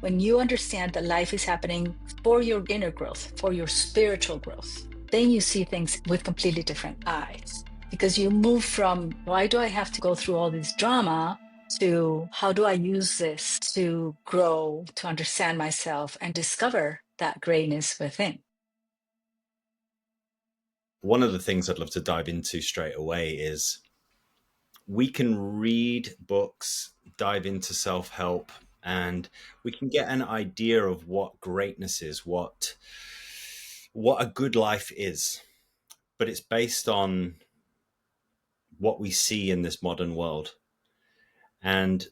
When you understand that life is happening for your inner growth, for your spiritual growth, then you see things with completely different eyes. Because you move from, why do I have to go through all this drama, to how do I use this to grow, to understand myself and discover that greatness within. One of the things I'd love to dive into straight away is we can read books, dive into self-help, and we can get an idea of what greatness is, what a good life is. But it's based on what we see in this modern world. And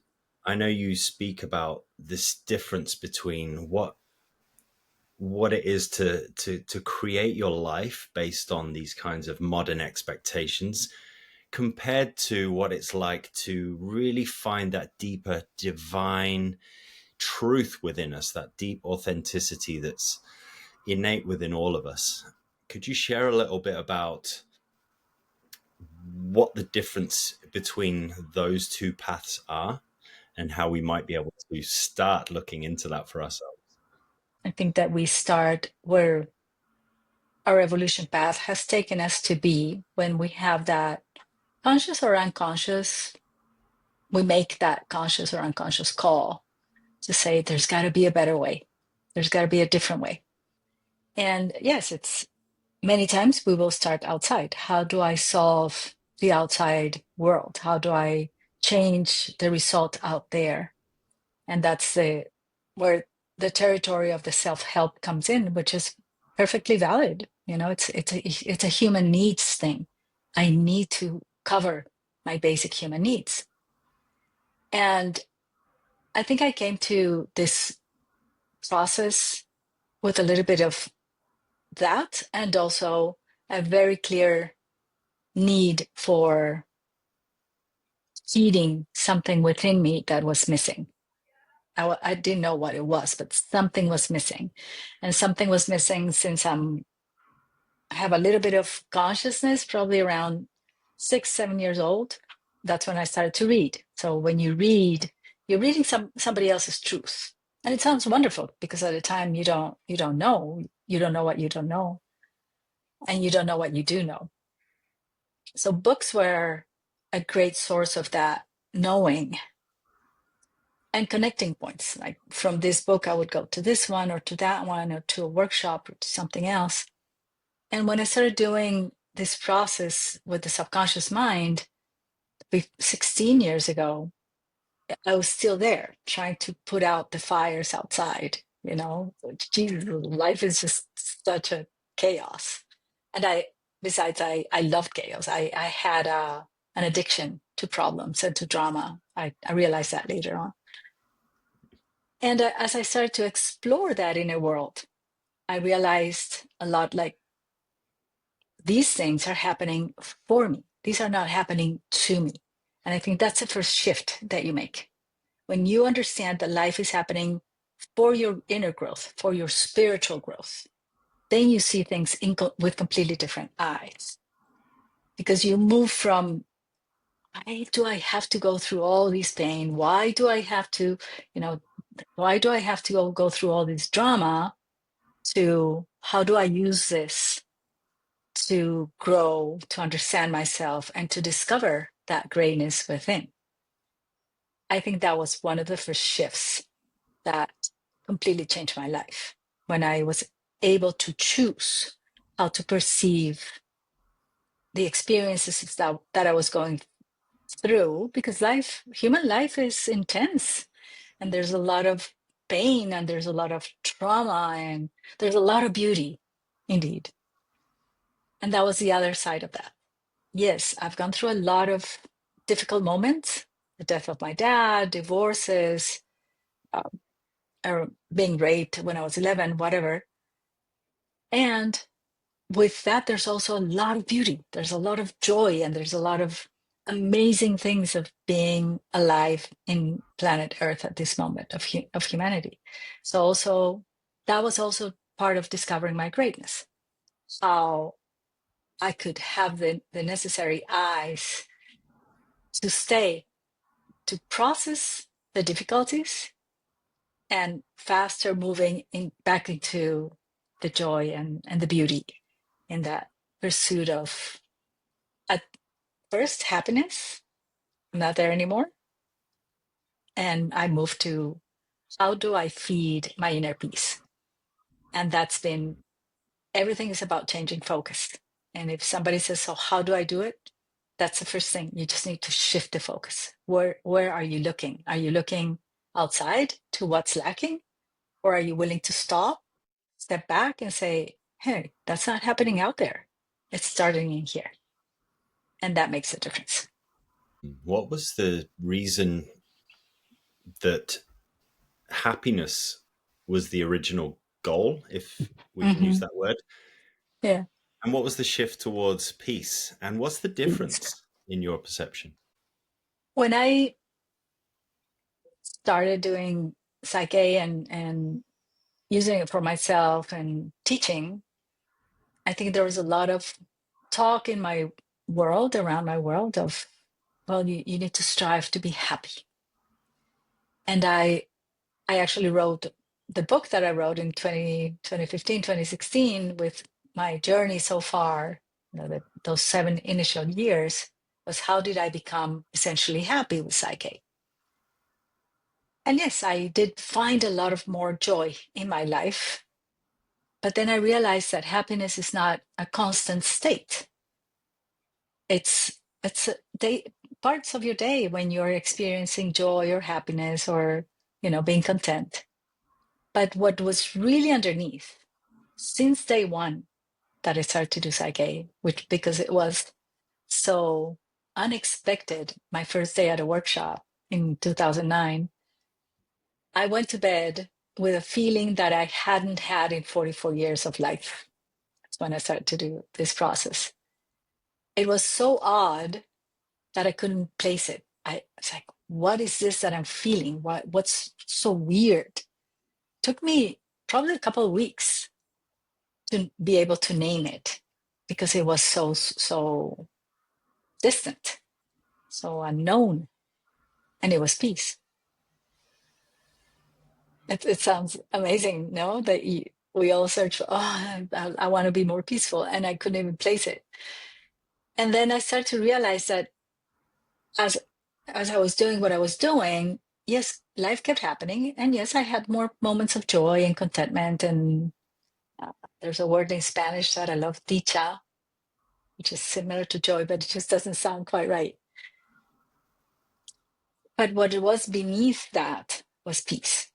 I know you speak about this difference between what it is to create your life based on these kinds of modern expectations, compared to what it's like to really find that deeper divine truth within us, that deep authenticity that's innate within all of us. Could you share a little bit about what the difference between those two paths are and how we might be able to start looking into that for ourselves? I think that we start where our evolution path has taken us to be, when we have that conscious or unconscious, we make that conscious or unconscious call to say, there's got to be a better way. There's got to be a different way. And yes, it's many times we will start outside. How do I solve the outside world? How do I change the result out there? And that's where the territory of the self-help comes in, which is perfectly valid. You know, it's a human needs thing. I need to cover my basic human needs. And I think I came to this process with a little bit of that, and also a very clear need for feeding something within me that was missing. I didn't know what it was, but something was missing. And something was missing since I have a little bit of consciousness, probably around 6, 7 years old. That's when I started to read. So when you read, you're reading somebody else's truth. And it sounds wonderful, because at the time you don't know. You don't know what you don't know. And you don't know what you do know. So books were a great source of that knowing and connecting points. Like from this book, I would go to this one or to that one, or to a workshop or to something else. And when I started doing this process with the subconscious mind 16 years ago, I was still there trying to put out the fires outside. You know, Jesus, life is just such a chaos. And besides, I loved chaos. I had an addiction to problems and to drama. I realized that later on. And as I started to explore that inner world, I realized a lot, like, these things are happening for me. These are not happening to me. And I think that's the first shift that you make. When you understand that life is happening for your inner growth, for your spiritual growth, then you see things with completely different eyes. Because you move from, why do I have to go through all this pain? Why do I have to, why do I have to go through all this drama, to how do I use this to grow, to understand myself, and to discover that greatness within. I think that was one of the first shifts that completely changed my life, when I was able to choose how to perceive the experiences that I was going through, because human life is intense, and there's a lot of pain, and there's a lot of trauma, and there's a lot of beauty, indeed. And that was the other side of that. Yes, I've gone through a lot of difficult moments: the death of my dad, divorces, or being raped when I was 11, whatever. And with that, there's also a lot of beauty. There's a lot of joy, and there's a lot of amazing things of being alive in planet Earth at this moment of humanity. So also, that was also part of discovering my greatness. How I could have the necessary eyes to stay, to process the difficulties, and faster moving back into the joy and the beauty in that pursuit of, at first, happiness. I'm not there anymore. And I moved to, how do I feed my inner peace? And that's been, everything is about changing focus. And if somebody says, so how do I do it? That's the first thing. You just need to shift the focus. Where are you looking? Are you looking outside to what's lacking? Or are you willing to stop, step back and say, hey, that's not happening out there. It's starting in here. And that makes a difference. What was the reason that happiness was the original goal, if we can use Hmm. that word? Yeah. And what was the shift towards peace? And what's the Peace. difference in your perception? When I started doing psyche and using it for myself and teaching, I think there was a lot of talk in my world, around my world, of, well, you need to strive to be happy. And I actually wrote the book that I wrote in 2015, 2016, with my journey so far, those 7 initial years, was how did I become essentially happy with psyche? And yes, I did find a lot of more joy in my life. But then I realized that happiness is not a constant state. It's a day, parts of your day when you're experiencing joy or happiness or, being content. But what was really underneath, since day one that I started to do psyche, which, because it was so unexpected, my first day at a workshop in 2009, I went to bed with a feeling that I hadn't had in 44 years of life. That's when I started to do this process. It was so odd that I couldn't place it. I was like, what is this that I'm feeling? What's so weird? Took me probably a couple of weeks to be able to name it, because it was so distant, so unknown, and it was peace. It sounds amazing, no? That we all search for, oh, I want to be more peaceful, and I couldn't even place it. And then I started to realize that as I was doing what I was doing, yes, life kept happening, and yes, I had more moments of joy and contentment. And there's a word in Spanish that I love, dicha, which is similar to joy, but it just doesn't sound quite right. But what it was beneath that was peace.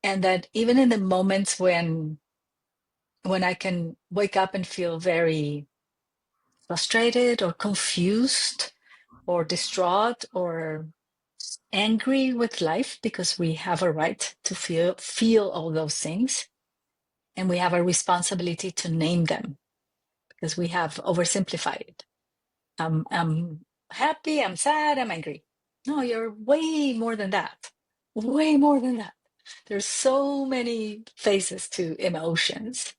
And that even in the moments when I can wake up and feel very frustrated or confused or distraught or angry with life, because we have a right to feel all those things, and we have a responsibility to name them, because we have oversimplified it. I'm happy, I'm sad, I'm angry. No, you're way more than that. Way more than that. There's so many phases to emotions.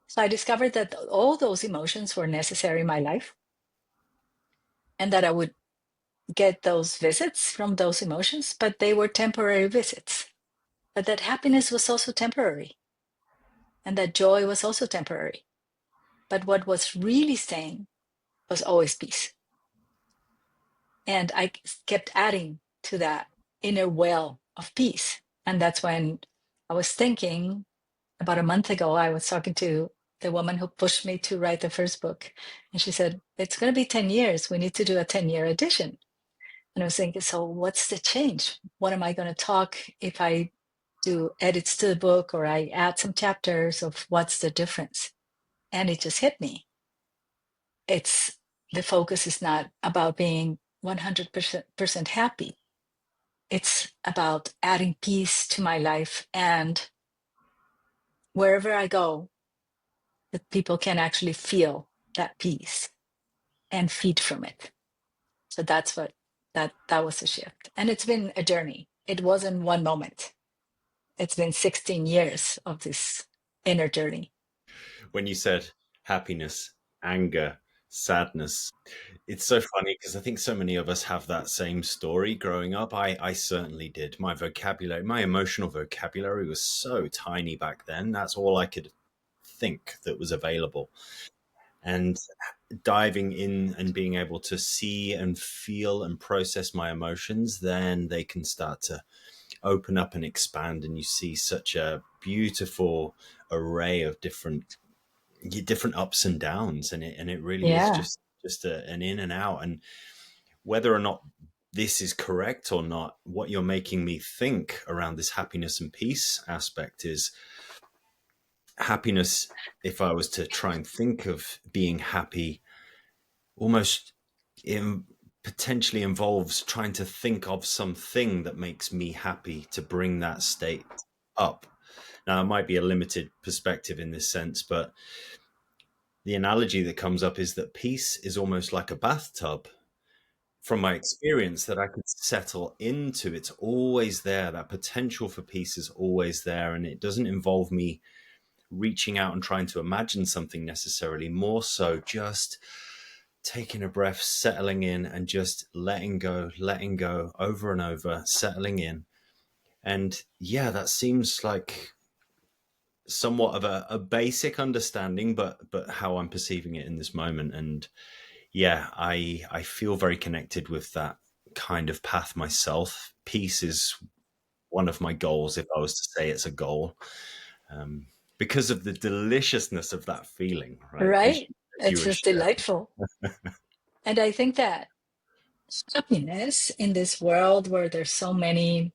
So I discovered that all those emotions were necessary in my life, and that I would get those visits from those emotions, but they were temporary visits. But that happiness was also temporary, and that joy was also temporary. But what was really staying was always peace. And I kept adding to that inner well of peace. And that's when I was thinking, about a month ago, I was talking to the woman who pushed me to write the first book. And she said, it's going to be 10 years. We need to do a 10-year edition. And I was thinking, so what's the change? What am I going to talk if I do edits to the book, or I add some chapters of what's the difference? And it just hit me. It's, the focus is not about being 100% happy. It's about adding peace to my life, and wherever I go, that people can actually feel that peace and feed from it. So that's what, that was the shift. And it's been a journey. It wasn't one moment. It's been 16 years of this inner journey. When you said happiness, anger, Sadness. It's so funny because I think so many of us have that same story growing up. I certainly did. My vocabulary, my emotional vocabulary was so tiny back then. That's all I could think that was available. And diving in and being able to see and feel and process my emotions, then they can start to open up and expand. And you see such a beautiful array of different ups and downs, and it really is Yeah. just an in and out. And whether or not this is correct or not, what you're making me think around this happiness and peace aspect is happiness. If I was to try and think of being happy, almost in, potentially involves trying to think of something that makes me happy to bring that state up. Now, it might be a limited perspective in this sense, but the analogy that comes up is that peace is almost like a bathtub. From my experience, that I could settle into. It's always there. That potential for peace is always there. And it doesn't involve me reaching out and trying to imagine something necessarily, more so just taking a breath, settling in, and just letting go over and over, settling in. And yeah, that seems like somewhat of a basic understanding, but how I'm perceiving it in this moment. And yeah, I feel very connected with that kind of path myself. Peace is one of my goals, if I was to say it's a goal, um, because of the deliciousness of that feeling, right? Right. As you It's were just sharing. delightful. And I think that happiness in this world where there's so many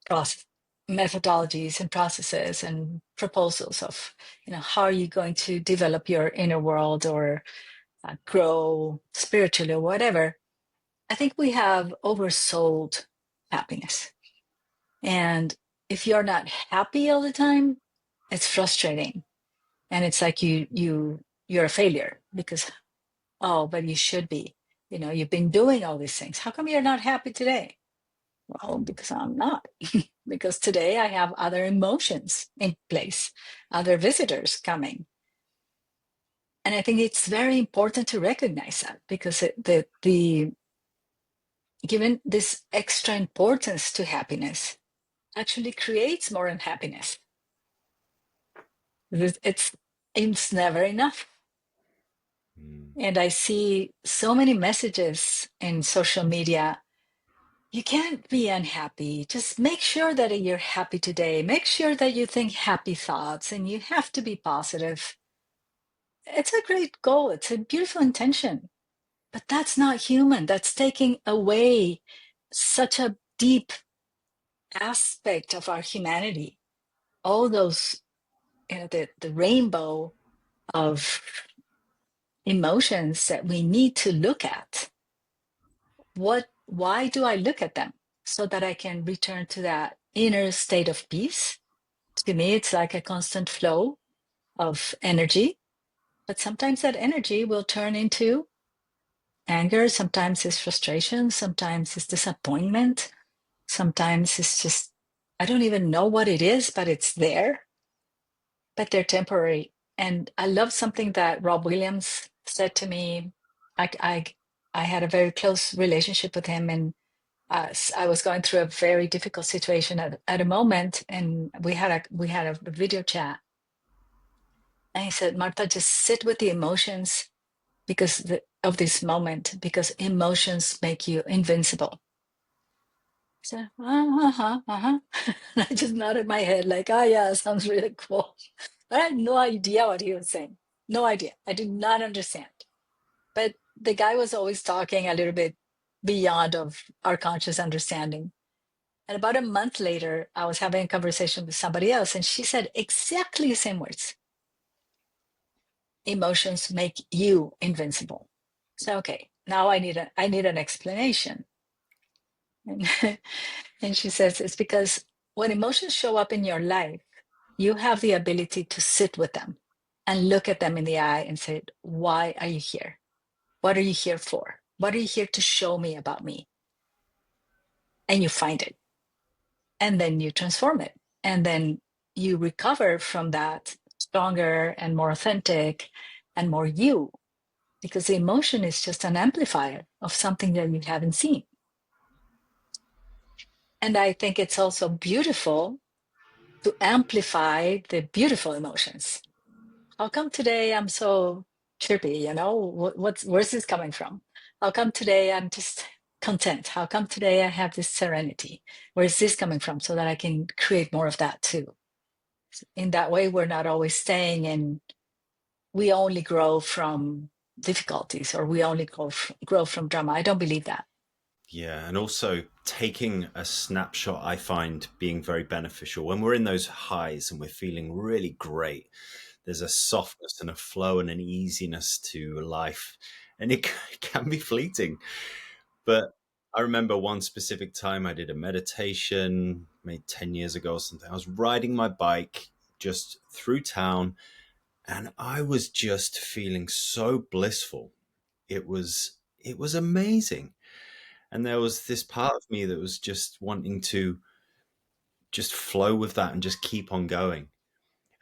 process methodologies and processes and proposals of, how are you going to develop your inner world or grow spiritually or whatever. I think we have oversold happiness. And if you're not happy all the time, it's frustrating. And it's like you're a failure because, oh, but you should be. You've been doing all these things. How come you're not happy today? Well, because I'm not. Because today I have other emotions in place, other visitors coming. And I think it's very important to recognize that because the given this extra importance to happiness actually creates more unhappiness. It's never enough. Mm. And I see so many messages in social media. You can't be unhappy. Just make sure that you're happy today. Make sure that you think happy thoughts and you have to be positive. It's a great goal. It's a beautiful intention, but that's not human. That's taking away such a deep aspect of our humanity. All those, the rainbow of emotions that we need to look at. Why do I look at them? So that I can return to that inner state of peace. To me, it's like a constant flow of energy, but sometimes that energy will turn into anger, sometimes it's frustration, sometimes it's disappointment, sometimes it's just, I don't even know what it is, but it's there, but they're temporary. And I love something that Rob Williams said to me. I, I, I had a very close relationship with him, and I was going through a very difficult situation at a moment, and we had a video chat. And he said, Marta, just sit with the emotions of this moment, because emotions make you invincible. So, uh-huh, uh-huh. I just nodded my head like, oh yeah, sounds really cool. But I had no idea what he was saying. No idea. I did not understand. But the guy was always talking a little bit beyond of our conscious understanding. And about a month later, I was having a conversation with somebody else, and she said exactly the same words. Emotions make you invincible. So, okay, now I need an explanation. And, and she says it's because when emotions show up in your life, you have the ability to sit with them and look at them in the eye and say, why are you here? What are you here for? What are you here to show me about me? And you find it. And then you transform it. And then you recover from that stronger and more authentic and more you. because the emotion is just an amplifier of something that you haven't seen. And I think it's also beautiful to amplify the beautiful emotions. How come today I'm so chirpy? Where's this coming from? How come today I'm just content? How come today I have this serenity? Where's this coming from? So that I can create more of that too. In that way, we're not always staying in, we only grow from difficulties, or we only grow from drama. I don't believe that. Yeah, and also taking a snapshot, I find being very beneficial. When we're in those highs and we're feeling really great, there's a softness and a flow and an easiness to life, and it can be fleeting. But I remember one specific time I did a meditation, maybe 10 years ago or something. I was riding my bike just through town, and I was just feeling so blissful. It was amazing. And there was this part of me that was just wanting to just flow with that and just keep on going.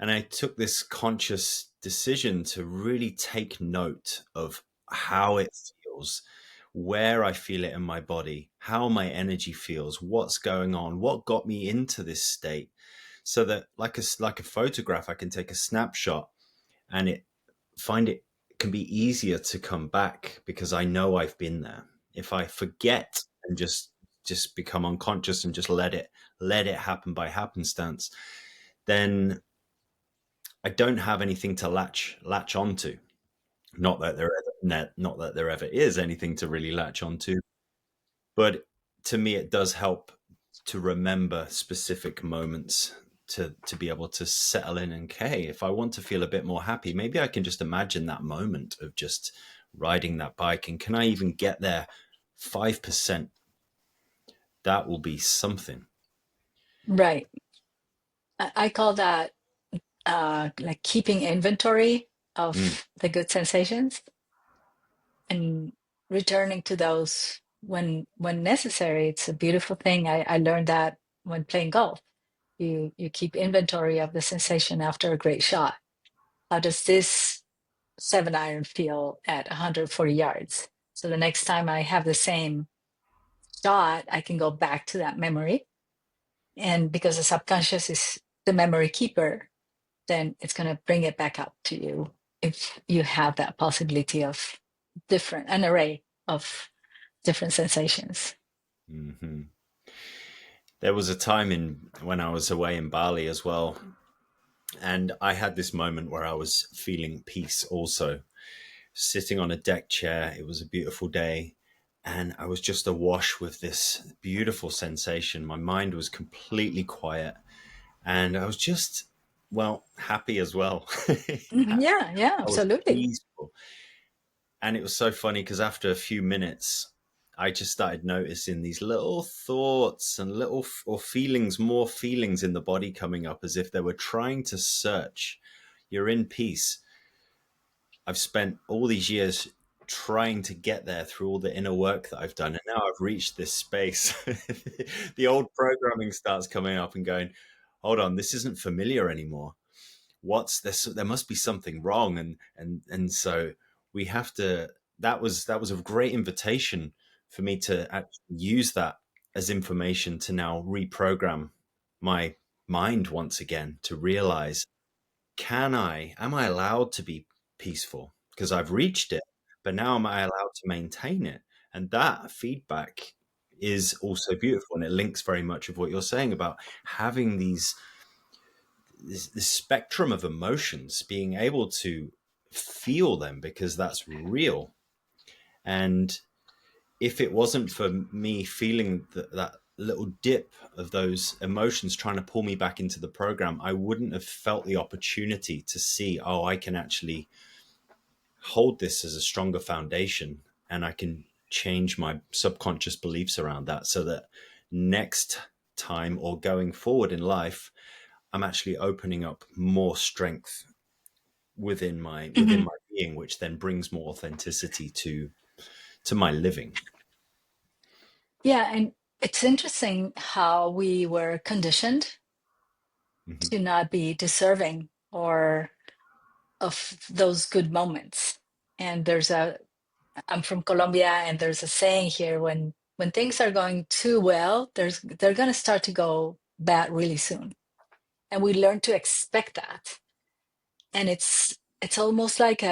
And I took this conscious decision to really take note of how it feels, where I feel it in my body, how my energy feels, what's going on, what got me into this state, so that like a photograph, I can take a snapshot and it can be easier to come back because I know I've been there. If I forget and just become unconscious and just let it happen by happenstance, then I don't have anything to latch onto. Not that there ever is anything to really latch onto, but to me, it does help to remember specific moments to be able to settle in. And okay, if I want to feel a bit more happy, maybe I can just imagine that moment of just riding that bike. And can I even get there 5%? That will be something. Right. I call that like keeping inventory Mm, of the good sensations and returning to those when necessary. It's a beautiful thing. I learned that when playing golf. You keep inventory of the sensation after a great shot. How does this 7 iron feel at 140 yards? So the next time I have the same shot, I can go back to that memory. And because the subconscious is the memory keeper, then it's going to bring it back up to you if you have that possibility of an array of different sensations. hmm There was a time in when I was away in Bali as well, and I had this moment where I was feeling peace also, sitting on a deck chair. It was a beautiful day, and I was just awash with this beautiful sensation. My mind was completely quiet, and I was just, well, happy as well. Mhm. I Yeah, yeah, was absolutely. peaceful. And it was so funny because after a few minutes, I just started noticing these little thoughts and or feelings, more feelings in the body coming up as if they were trying to search. You're in peace. I've spent all these years trying to get there through all the inner work that I've done. And now I've reached this space. The old programming starts coming up and going, hold on, this isn't familiar anymore. What's this? There must be something wrong. And so we have to, that was a great invitation for me to actually use that as information to now reprogram my mind once again to realize, am I allowed to be peaceful? Because I've reached it, but now am I allowed to maintain it? And that feedback is also beautiful. And it links very much of what you're saying about having this spectrum of emotions, being able to feel them because that's real. And if it wasn't for me feeling that little dip of those emotions trying to pull me back into the program, I wouldn't have felt the opportunity to see, oh, I can actually hold this as a stronger foundation and I can change my subconscious beliefs around that so that next time or going forward in life, I'm actually opening up more strength within Mhm. my being, which then brings more authenticity to my living. Yeah, and it's interesting how we were conditioned Hmm to not be deserving or of those good moments. And I'm from Colombia, and there's a saying here: when things are going too well, they're going to start to go bad really soon, and we learn to expect that. And it's almost like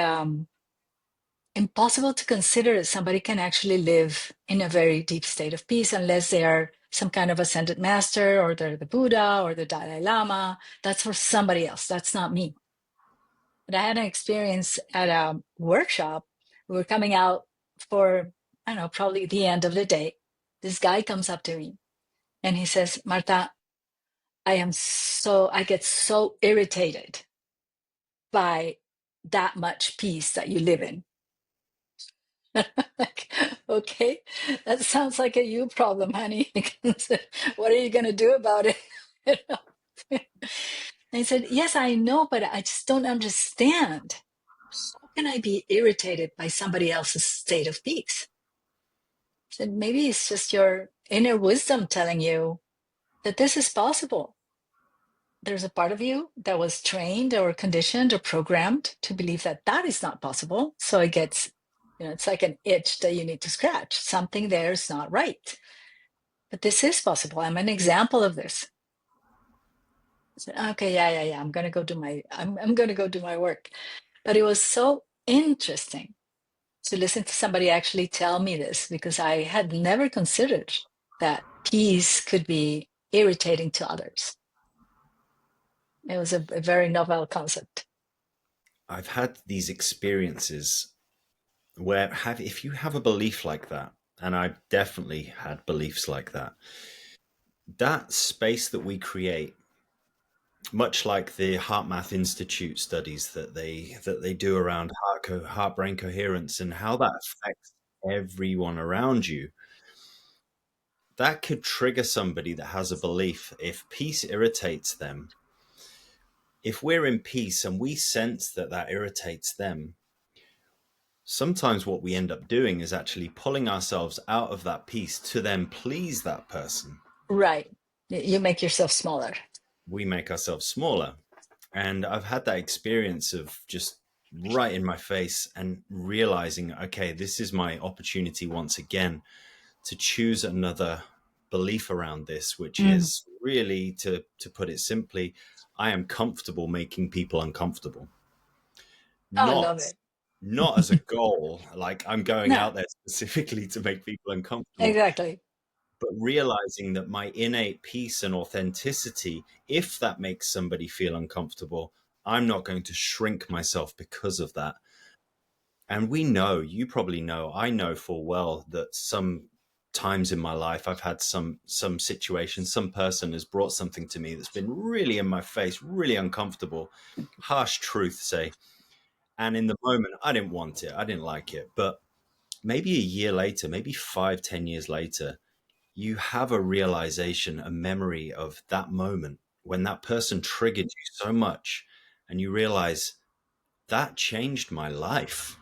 impossible to consider that somebody can actually live in a very deep state of peace unless they are some kind of ascended master, or they're the Buddha or the Dalai Lama. That's for somebody else. That's not me. But I had an experience at a workshop. We were coming out for, I don't know, probably the end of the day. This guy comes up to me and he says, Marta, I get so irritated by that much peace that you live in. Like, okay, that sounds like a you problem, honey. What are you going to do about it? You know? And he said, yes, I know, but I just don't understand. How can I be irritated by somebody else's state of peace? I said, maybe it's just your inner wisdom telling you that this is possible. There's a part of you that was trained or conditioned or programmed to believe that that is not possible. So it gets, it's like an itch that you need to scratch. Something there is not right. But this is possible. I'm an example of this. I said, okay, yeah. I'm gonna go do my work. But it was so interesting to listen to somebody actually tell me this, because I had never considered that peace could be irritating to others. It was a very novel concept. I've had these experiences where if you have a belief like that, and I've definitely had beliefs like that, that space that we create, much like the Heart Math Institute studies that they do around heart brain coherence and how that affects everyone around you, that could trigger somebody that has a belief. If peace irritates them, if we're in peace and we sense that that irritates them, sometimes what we end up doing is actually pulling ourselves out of that peace to then please that person. Right. You make yourself smaller. We make ourselves smaller. And I've had that experience of just right in my face and realizing, okay, this is my opportunity once again to choose another belief around this, which Mm. is really, to put it simply, I am comfortable making people uncomfortable. Oh, I Not love it. not as a goal, like I'm going No, out there specifically to make people uncomfortable, exactly. but realizing that my innate peace and authenticity, if that makes somebody feel uncomfortable, I'm not going to shrink myself because of that. And we know, you probably know, I know full well that some times in my life I've had some situation, some person has brought something to me that's been really in my face, really uncomfortable, harsh truth, say. And in the moment, I didn't want it, I didn't like it. But maybe a year later, maybe 5, 10 years later, you have a realization, a memory of that moment when that person triggered you so much, and you realize that changed my life.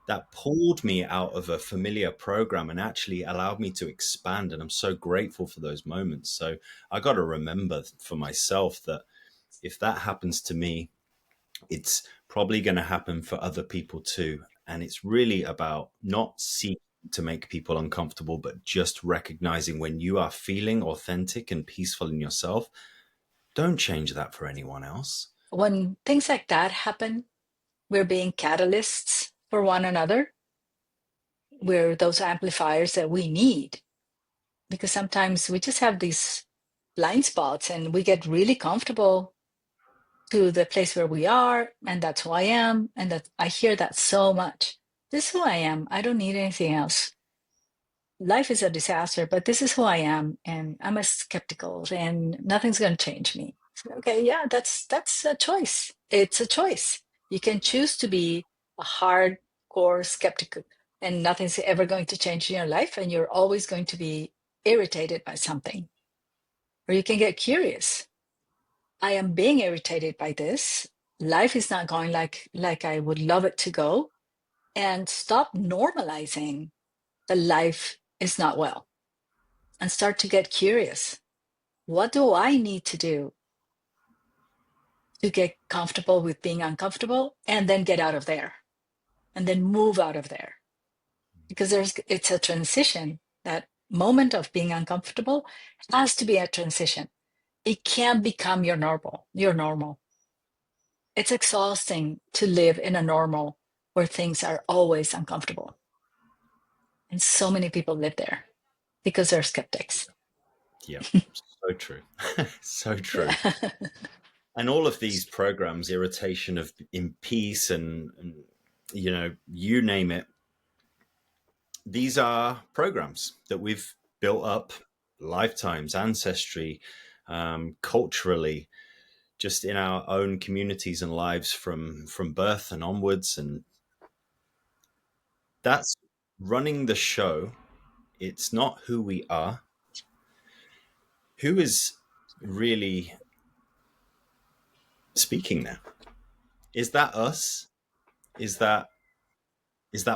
That pulled me out of a familiar program and actually allowed me to expand. And I'm so grateful for those moments. So I got to remember for myself that if that happens to me, it's probably going to happen for other people too. And it's really about not seeking to make people uncomfortable, but just recognizing when you are feeling authentic and peaceful in yourself, don't change that for anyone else. When things like that happen, we're being catalysts for one another. We're those amplifiers that we need, because sometimes we just have these blind spots and we get really comfortable to the place where we are, and that's who I am. And that I hear that so much. This is who I am. I don't need anything else. Life is a disaster, but this is who I am, and I'm a skeptical, and nothing's going to change me. So, okay, yeah, that's a choice. It's a choice. You can choose to be a hardcore skeptical, and nothing's ever going to change in your life, and you're always going to be irritated by something. Or you can get curious. I am being irritated by this. Life is not going like I would love it to go, and stop normalizing that life is not well, and start to get curious. What do I need to do to get comfortable with being uncomfortable, and then get out of there? and then move out of there. Because it's a transition. That moment of being uncomfortable has to be a transition. It can't become your normal. Your normal. It's exhausting to live in a normal where things are always uncomfortable. And so many people live there because they're skeptics. Yeah, so true. So true. Yeah. And all of these programs, irritation of in peace and you name it, these are programs that we've built up lifetimes, ancestry, culturally, just in our own communities and lives from birth and onwards. And that's running the show. It's not who we are. Who is really speaking now? Is that us? Is that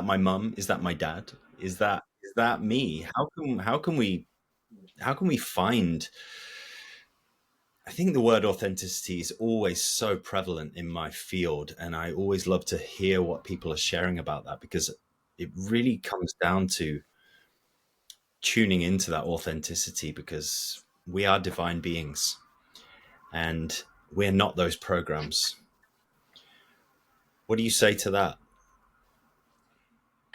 my mum? Is that my dad? Is that me? How can we find? I think the word authenticity is always so prevalent in my field, and I always love to hear what people are sharing about that, because it really comes down to tuning into that authenticity, because we are divine beings and we're not those programs. What do you say to that?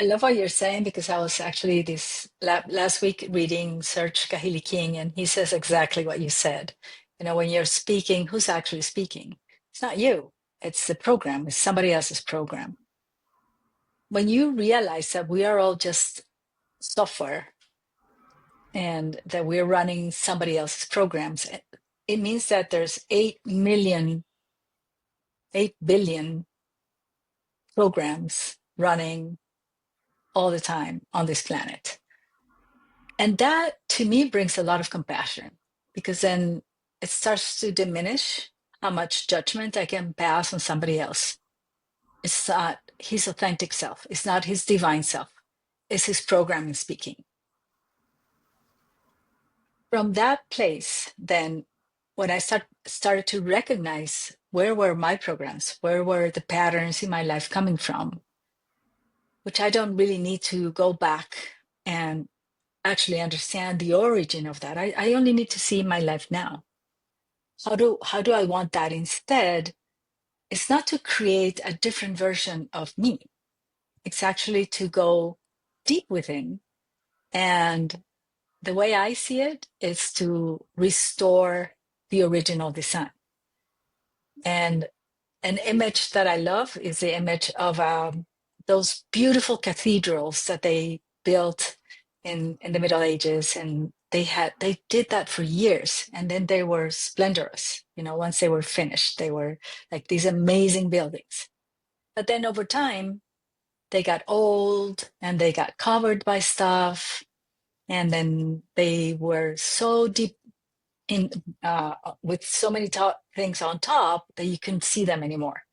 I love what you're saying, because I was actually this last week reading Serge Kahili King, and he says exactly what you said. When you're speaking, who's actually speaking? It's not you. It's the program. It's somebody else's program. When you realize that we are all just software and that we're running somebody else's programs, it means that there's 8 billion programs running all the time on this planet. And that to me brings a lot of compassion, because then it starts to diminish how much judgment I can pass on somebody else. It's not his authentic self, it's not his divine self, it's his programming speaking. From that place, then when I started to recognize where were my programs, where were the patterns in my life coming from, which I don't really need to go back and actually understand the origin of that. I only need to see my life now. How do I want that instead? It's not to create a different version of me. It's actually to go deep within. And the way I see it is to restore the original design. And an image that I love is the image of those beautiful cathedrals that they built in the Middle Ages, and they did that for years, and then they were splendorous. Once they were finished, they were like these amazing buildings. But then over time, they got old and they got covered by stuff, and then they were so deep in with so many things on top that you couldn't see them anymore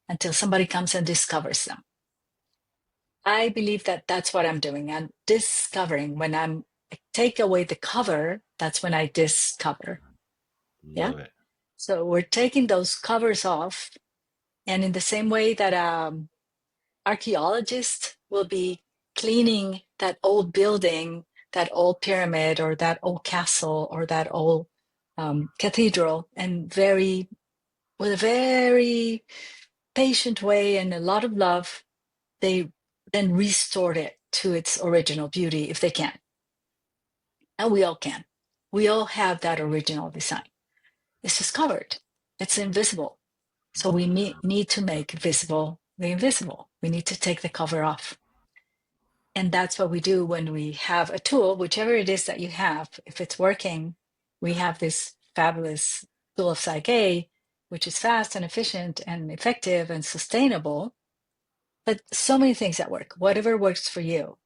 until somebody comes and discovers them. I believe that that's what I'm doing. I'm discovering. When I take away the cover, that's when I discover. Yeah. Love it. So we're taking those covers off. And in the same way that archaeologists will be cleaning that old building, that old pyramid, or that old castle, or that old cathedral, and with a very patient way and a lot of love, they then restored it to its original beauty if they can. And we all can. We all have that original design. It's just covered. It's invisible. So we need to make visible the invisible. We need to take the cover off. And that's what we do when we have a tool, whichever it is that you have. If it's working, we have this fabulous tool of Psyche, which is fast and efficient and effective and sustainable. But so many things that work, whatever works for you,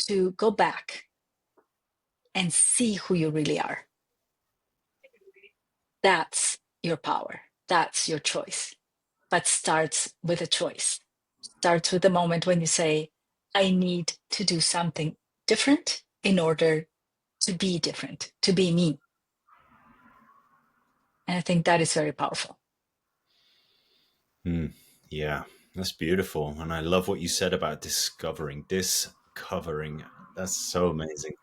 to go back and see who you really are. That's your power. That's your choice. But starts with a choice. Starts with the moment when you say, I need to do something different in order to be different, to be me. And I think that is very powerful. Yeah. That's beautiful. And I love what you said about discovering. That's so amazing.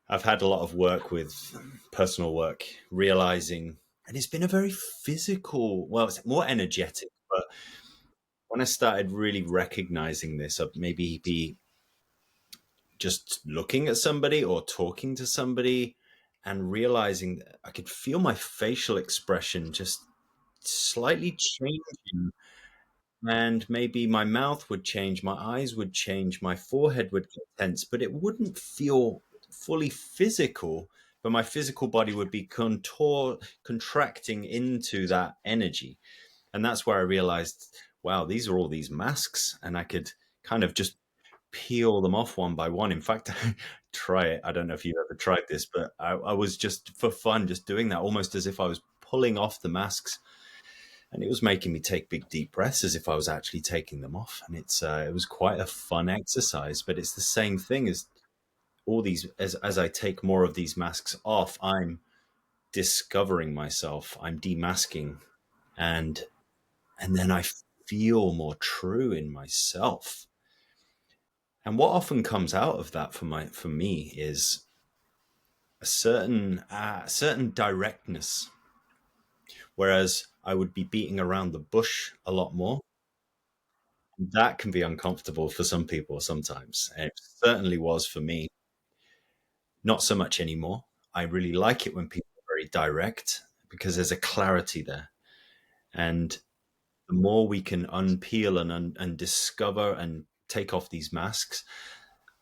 I've had a lot of work with personal work, realizing, and it's been a very physical, well, it's more energetic, but when I started really recognizing this, I'd maybe be just looking at somebody or talking to somebody and realizing that I could feel my facial expression just slightly changing. And maybe my mouth would change, my eyes would change, my forehead would get tense, but it wouldn't feel fully physical. But my physical body would be contracting into that energy. And that's where I realized, wow, these are all these masks. And I could kind of just peel them off one by one. In fact, try it. I don't know if you've ever tried this, but I was just for fun, just doing that almost as if I was pulling off the masks, and it was making me take big deep breaths as if I was actually taking them off. And it was quite a fun exercise. But it's the same thing as all these as I take more of these masks off, I'm discovering myself, I'm demasking, and then I feel more true in myself. And what often comes out of that for me is a certain directness, whereas I would be beating around the bush a lot more. That can be uncomfortable for some people sometimes. And it certainly was for me. Not so much anymore. I really like it when people are very direct because there's a clarity there. And the more we can unpeel and discover and take off these masks,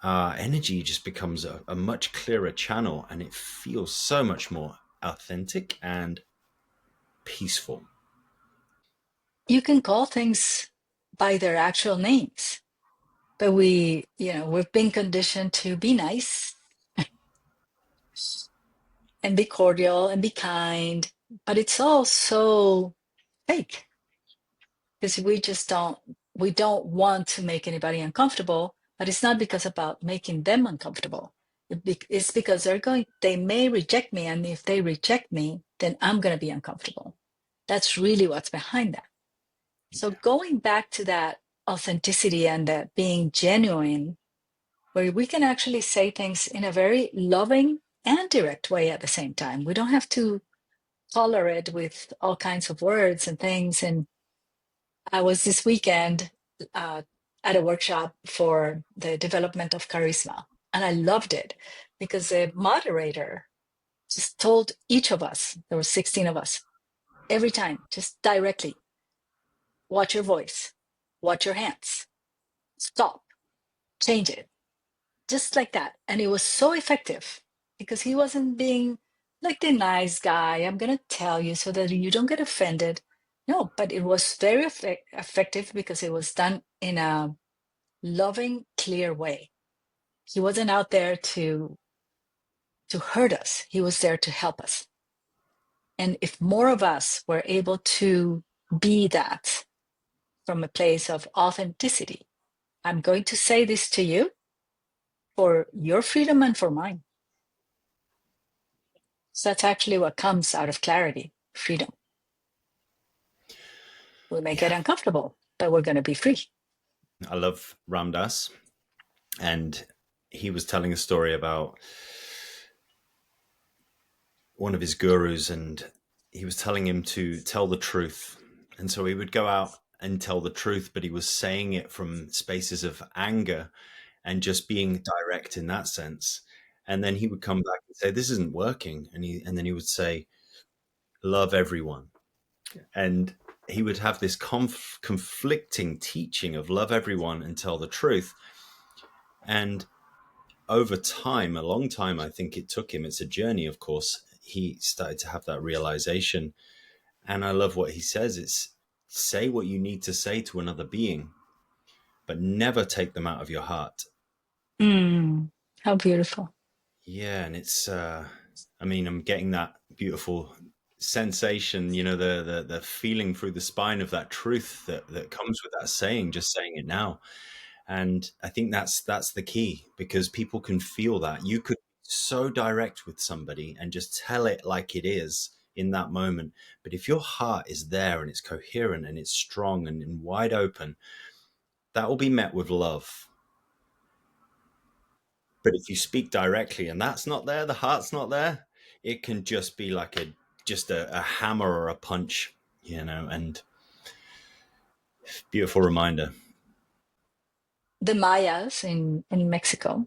energy just becomes a much clearer channel, and it feels so much more authentic and peaceful. You can call things by their actual names, but we've been conditioned to be nice and be cordial and be kind, but it's all so fake because we don't want to make anybody uncomfortable, but it's not because about making them uncomfortable. It's because they may reject me, and if they reject me, then I'm going to be uncomfortable. That's really what's behind that. So Yeah. going back to that authenticity and that being genuine, where we can actually say things in a very loving and direct way at the same time. We don't have to color it with all kinds of words and things. And I was this weekend uh, at a workshop for the development of charisma, and I loved it because the moderator just told each of us, there were 16 of us, every time, just directly, watch your voice, watch your hands, stop, change it, just like that. And it was so effective because he wasn't being like the nice guy. I'm going to tell you so that you don't get offended. No, but it was very effective because it was done in a loving, clear way. He wasn't out there to hurt us. He was there to help us. And if more of us were able to be that from a place of authenticity, I'm going to say this to you for your freedom and for mine. So that's actually what comes out of clarity, freedom. We may get Yeah. uncomfortable, but we're going to be free. I love Ramdas, and he was telling a story about one of his gurus, and he was telling him to tell the truth. And so he would go out and tell the truth, but he was saying it from spaces of anger and just being direct in that sense. And then he would come back and say, "This isn't working." And then he would say, "Love everyone." And he would have this conflicting teaching of love everyone and tell the truth. And over time, a long time, I think it took him, it's a journey, of course, he started to have that realization. And I love what he says. It's say what you need to say to another being, but never take them out of your heart. Mm, how beautiful. Yeah. And I mean, I'm getting that beautiful sensation, the feeling through the spine of that truth that comes with that saying, just saying it now. And I think that's the key, because people can feel that. You could be so direct with somebody and just tell it like it is, in that moment. But if your heart is there and it's coherent and it's strong and wide open, that will be met with love. But if you speak directly and that's not there, the heart's not there, it can just be like a hammer or a punch, and beautiful reminder. The Mayas in Mexico,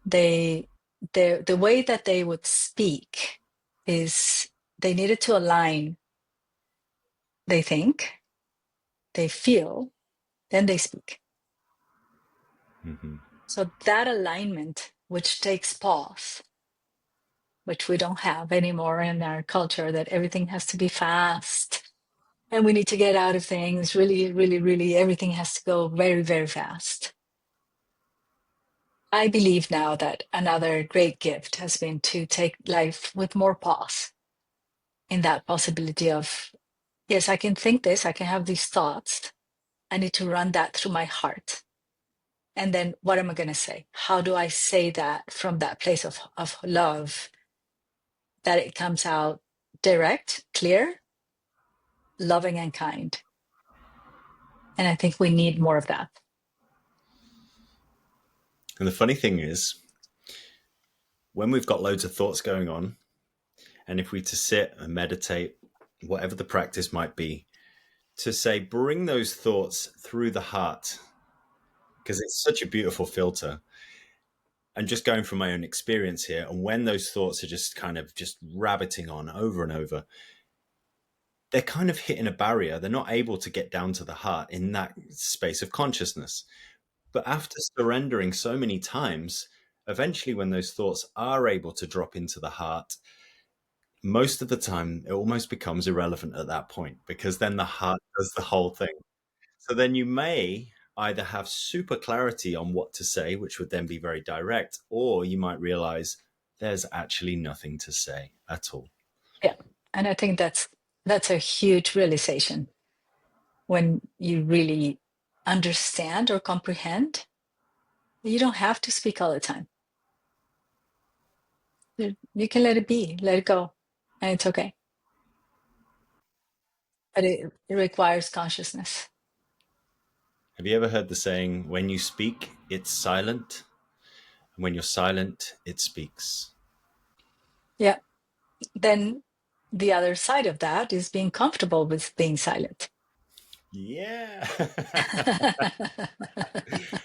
they the way that they would speak is they needed to align. They think, they feel, then they speak. Mm-hmm. So that alignment, which takes pause, which we don't have anymore in our culture, that everything has to be fast and we need to get out of things really, really, really, everything has to go very, very fast. I believe now that another great gift has been to take life with more pause, in that possibility of, yes, I can think this, I can have these thoughts. I need to run that through my heart. And then what am I going to say? How do I say that from that place of love, that it comes out direct, clear, loving, and kind? And I think we need more of that. And the funny thing is, when we've got loads of thoughts going on, and if we to sit and meditate, whatever the practice might be, to say, bring those thoughts through the heart, because it's such a beautiful filter. And just going from my own experience here, and when those thoughts are just kind of just rabbiting on over and over, they're kind of hitting a barrier. They're not able to get down to the heart in that space of consciousness. But after surrendering so many times, eventually, when those thoughts are able to drop into the heart, most of the time it almost becomes irrelevant at that point, because then the heart does the whole thing. So then you may either have super clarity on what to say, which would then be very direct, or you might realize there's actually nothing to say at all. Yeah. And I think that's a huge realization, when you really understand or comprehend. You don't have to speak all the time. You can let it be, let it go, and it's okay. But it requires consciousness. Have you ever heard the saying, when you speak, it's silent, and when you're silent, it speaks? Yeah. Then the other side of that is being comfortable with being silent. Yeah.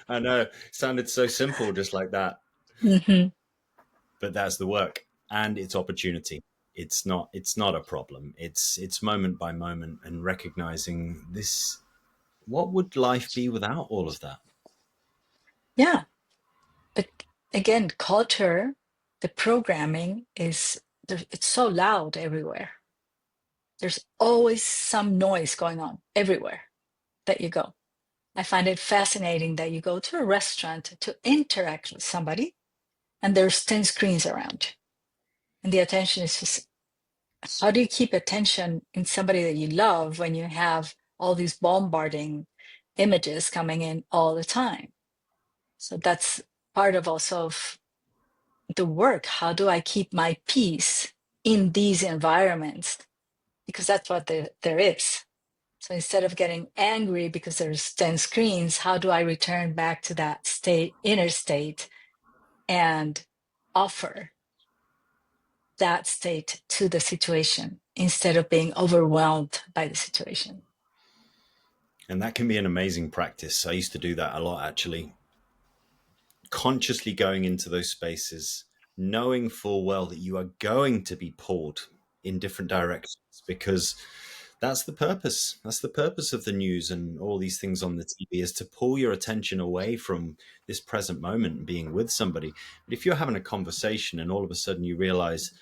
I know. Sounded so simple just like that. Hmm. But that's the work, and it's opportunity. It's not a problem. It's moment by moment, and recognizing this, what would life be without all of that? Yeah. But again, culture, the programming it's so loud everywhere. There's always some noise going on everywhere that you go. I find it fascinating that you go to a restaurant to interact with somebody and there's 10 screens around. And the attention is just, how do you keep attention in somebody that you love when you have all these bombarding images coming in all the time? So that's part of also of the work. How do I keep my peace in these environments? Because that's what there is. So instead of getting angry because there's 10 screens, how do I return back to that state, inner state, and offer that state to the situation instead of being overwhelmed by the situation? And that can be an amazing practice. I used to do that a lot, actually. Consciously going into those spaces, knowing full well that you are going to be pulled in different directions, because that's the purpose. That's the purpose of the news and all these things on the TV, is to pull your attention away from this present moment and being with somebody. But if you're having a conversation and all of a sudden you realize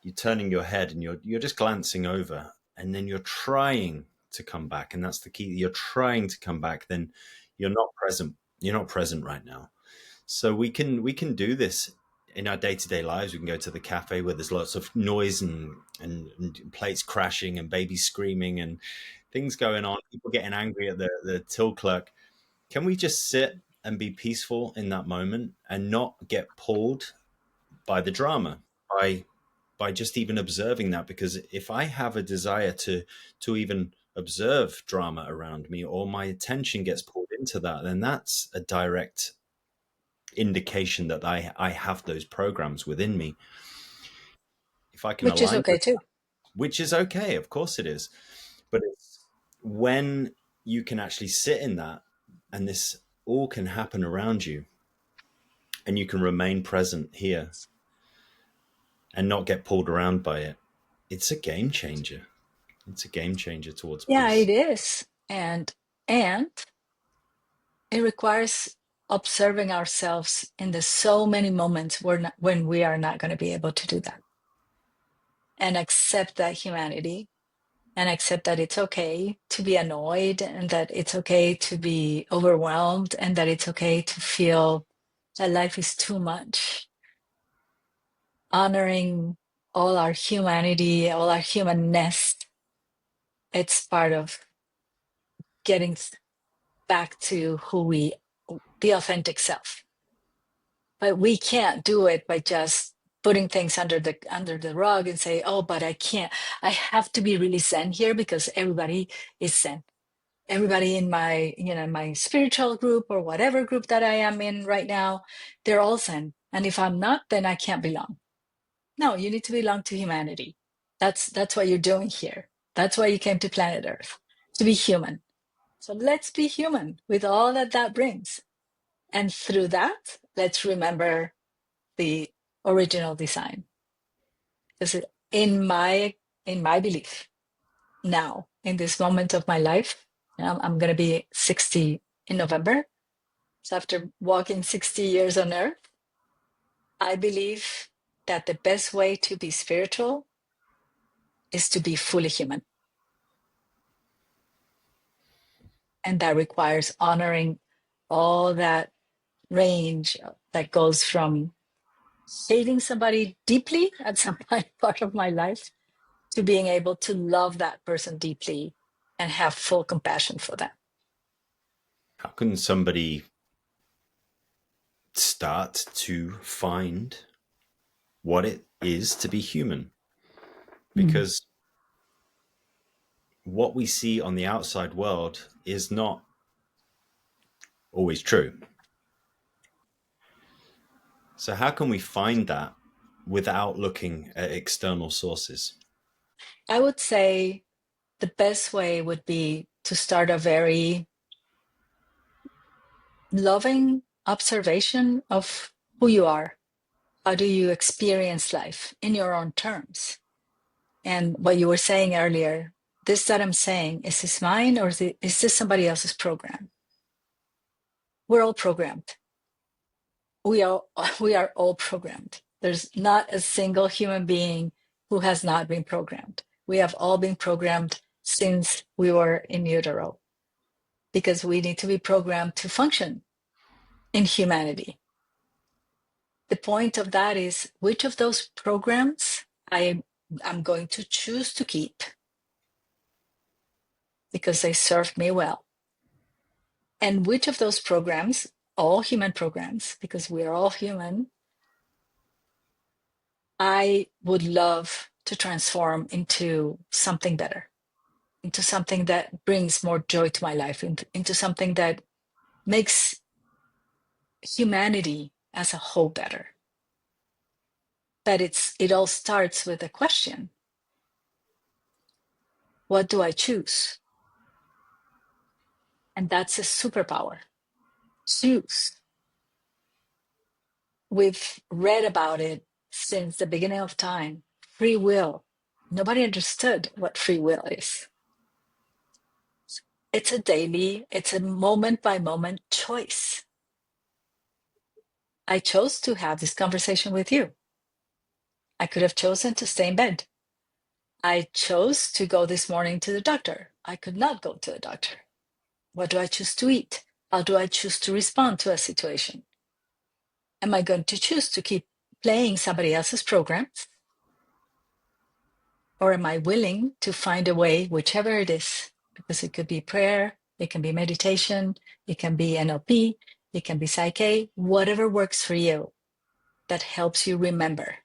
you're turning your head and you're just glancing over, and then you're trying to come back, and that's the key. You're trying to come back, then you're not present. You're not present right now. So we can do this in our day-to-day lives. We can go to the cafe where there's lots of noise and plates crashing and babies screaming and things going on, people getting angry at the till clerk. Can we just sit and be peaceful in that moment and not get pulled by the drama, by by just even observing that. Because if I have a desire to even observe drama around me, or my attention gets pulled into that, then that's a direct indication that I have those programs within me. If I can Which is align okay with, too. which is okay, of course it is, but it's when you can actually sit in that, and this all can happen around you, and you can remain present here and not get pulled around by it. It's a game changer. It's a game changer towards Yeah, it peace. is. And it requires observing ourselves in the so many moments when we are not going to be able to do that, and accept that humanity, and accept that it's okay to be annoyed, and that it's okay to be overwhelmed, and that it's okay to feel that life is too much. Honoring all our humanity, all our humanness, it's part of getting back to the authentic self. But we can't do it by just putting things under the rug and say, oh, but I can't, I have to be really zen here because everybody is zen. Everybody in my spiritual group or whatever group that I am in right now, they're all zen, and if I'm not, then I can't belong. No, you need to belong to humanity. That's what you're doing here. That's why you came to planet Earth, to be human. So let's be human with all that that brings. And through that, let's remember the original design. Because in my belief, now, in this moment of my life, I'm going to be 60 in November. So after walking 60 years on Earth, I believe that the best way to be spiritual is to be fully human. And that requires honoring all that range that goes from hating somebody deeply at some part of my life to being able to love that person deeply and have full compassion for them. How can somebody start to find what it is to be human? Mm. Because what we see on the outside world is not always true. So, how can we find that without looking at external sources? I would say the best way would be to start a very loving observation of who you are. How do you experience life in your own terms? And what you were saying earlier, this that I'm saying, is this mine, or is this somebody else's program? We're all programmed. We are, we are all programmed. There's not a single human being who has not been programmed. We have all been programmed since we were in utero, because we need to be programmed to function in humanity. The point of that is, which of those programs I'm going to choose to keep because they served me well, and which of those programs, all human programs, because we're all human, I would love to transform into something better, into something that brings more joy to my life, into something that makes humanity as a whole better. But it all starts with a question: what do I choose? And that's a superpower. Choose. We've read about it since the beginning of time. Free will. Nobody understood what free will is. It's a moment by moment choice. I chose to have this conversation with you. I could have chosen to stay in bed. I chose to go this morning to the doctor. I could not go to the doctor. What do I choose to eat? How do I choose to respond to a situation? Am I going to choose to keep playing somebody else's programs? Or am I willing to find a way, whichever it is? Because it could be prayer, it can be meditation, it can be NLP, it can be Psyche, whatever works for you that helps you remember.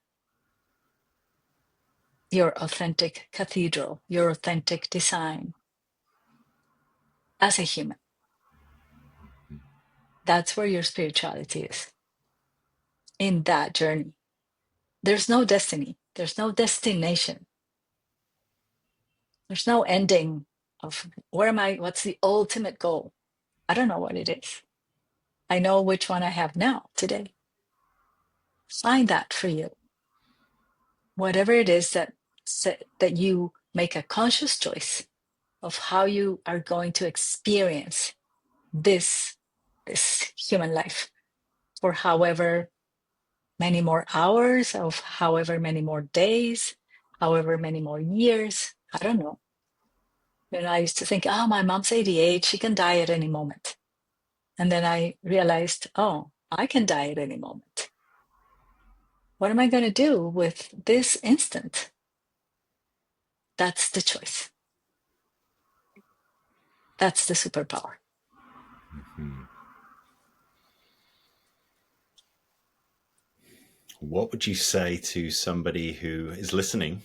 your authentic cathedral, your authentic design as a human. That's where your spirituality is, in that journey. There's no destiny, there's no destination, there's no ending of where am I, what's the ultimate goal? I don't know what it is. I know which one I have now, today. Find that for you. Whatever it is that you make a conscious choice of how you are going to experience this human life for however many more hours, of however many more days, however many more years. I don't know. I used to think, oh, my mom's 88, she can die at any moment. And then I realized, oh, I can die at any moment. What am I going to do with this instant? That's the choice. That's the superpower. Mm-hmm. What would you say to somebody who is listening,